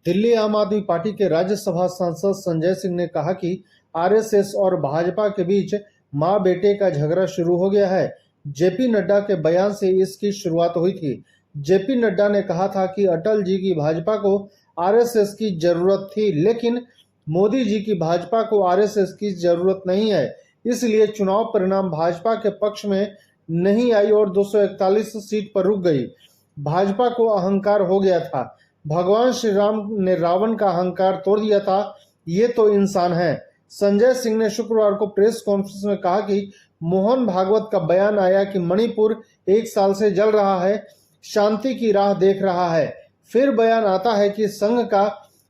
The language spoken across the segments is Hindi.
दिल्ली आम आदमी पार्टी के राज्यसभा सांसद संजय सिंह ने कहा कि आरएसएस और भाजपा के बीच मां बेटे का झगड़ा शुरू हो गया है। जेपी नड्डा के बयान से इसकी शुरुआत हुई थी। जेपी नड्डा ने कहा था कि अटल जी की भाजपा को आरएसएस की जरूरत थी, लेकिन मोदी जी की भाजपा को आरएसएस की जरूरत नहीं है। इसलिए चुनाव परिणाम भाजपा के पक्ष में नहीं आई और 241 सीट पर रुक गई। भाजपा को अहंकार हो गया था। भगवान श्री राम ने रावण का अहंकार तोड़ दिया था। ये तो इंसान है। संजय सिंह ने शुक्रवार को प्रेस कॉन्फ्रेंस में कहा कि मोहन भागवत का बयान आया कि मणिपुर 1 साल से जल रहा है, शांति की राह देख रहा है। फिर बयान आता है कि संघ का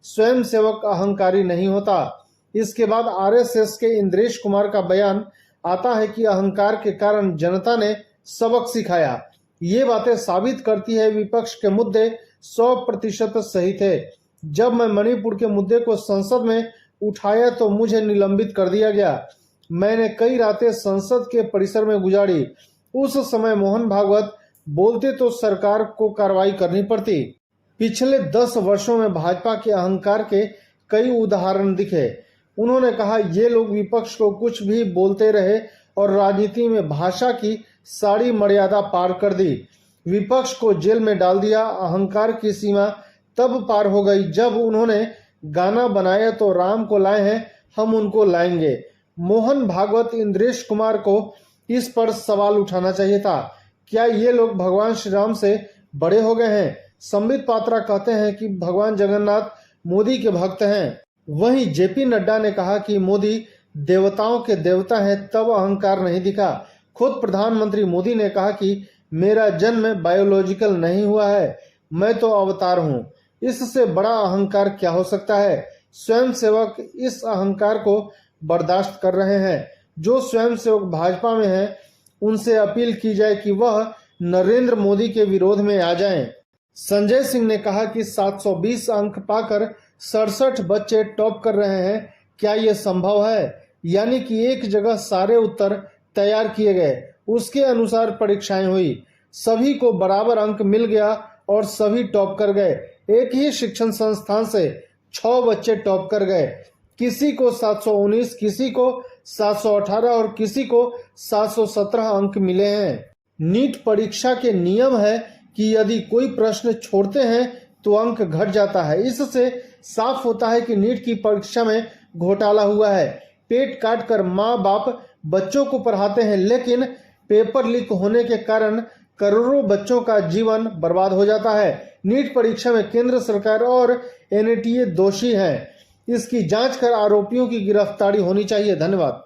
स्वयंसेवक अहंकारी नहीं होता। इसके बाद आरएसएस के इंद्रेश कुमार का बयान आता है कि अहंकार के कारण जनता ने सबक सिखाया। ये बातें साबित करती है विपक्ष के मुद्दे 100% सही थे। जब मैं मणिपुर के मुद्दे को संसद में उठाया तो मुझे निलंबित कर दिया गया। मैंने कई रातें संसद के परिसर में गुजारी। उस समय मोहन भागवत बोलते तो सरकार को कार्रवाई करनी पड़ती। पिछले 10 वर्षों में भाजपा के अहंकार के कई उदाहरण दिखे। उन्होंने कहा, ये लोग विपक्ष को कुछ भी बोलते रहे और राजनीति में भाषा की सारी मर्यादा पार कर दी। विपक्ष को जेल में डाल दिया। अहंकार की सीमा तब पार हो गई जब उन्होंने गाना बनाया तो राम को लाए हैं, हम उनको लाएंगे। मोहन भागवत, इंद्रेश कुमार को इस पर सवाल उठाना चाहिए था। क्या ये लोग भगवान श्री राम से बड़े हो गए हैं? संबित पात्रा कहते हैं कि भगवान जगन्नाथ मोदी के भक्त हैं। वहीं जेपी नड्डा ने कहा कि मोदी देवताओं के देवता हैं, तब अहंकार नहीं दिखा। खुद प्रधानमंत्री मोदी ने कहा कि मेरा जन्म बायोलॉजिकल नहीं हुआ है, मैं तो अवतार हूँ। इससे बड़ा अहंकार क्या हो सकता है? स्वयंसेवक इस अहंकार को बर्दाश्त कर रहे हैं। जो स्वयंसेवक भाजपा में हैं, उनसे अपील की जाए कि वह नरेंद्र मोदी के विरोध में आ जाएं। संजय सिंह ने कहा कि 720 अंक पाकर 67 बच्चे टॉप कर रहे हैं। क्या ये संभव है? यानी कि एक जगह सारे उत्तर तैयार किए गए, उसके अनुसार परीक्षाएं हुई, सभी को बराबर अंक मिल गया और सभी टॉप कर गए। एक ही शिक्षण संस्थान से 6 बच्चे टॉप कर गए। किसी को 719, किसी को 718 और किसी को 717 अंक मिले हैं। नीट परीक्षा के नियम है कि यदि कोई प्रश्न छोड़ते हैं तो अंक घट जाता है। इससे साफ होता है कि नीट की परीक्षा में घोटाला हुआ है। पेट काट कर माँ बाप बच्चों को पढ़ाते हैं, लेकिन पेपर लीक होने के कारण करोड़ों बच्चों का जीवन बर्बाद हो जाता है। नीट परीक्षा में केंद्र सरकार और एनटीए दोषी है। इसकी जांच कर आरोपियों की गिरफ्तारी होनी चाहिए। धन्यवाद।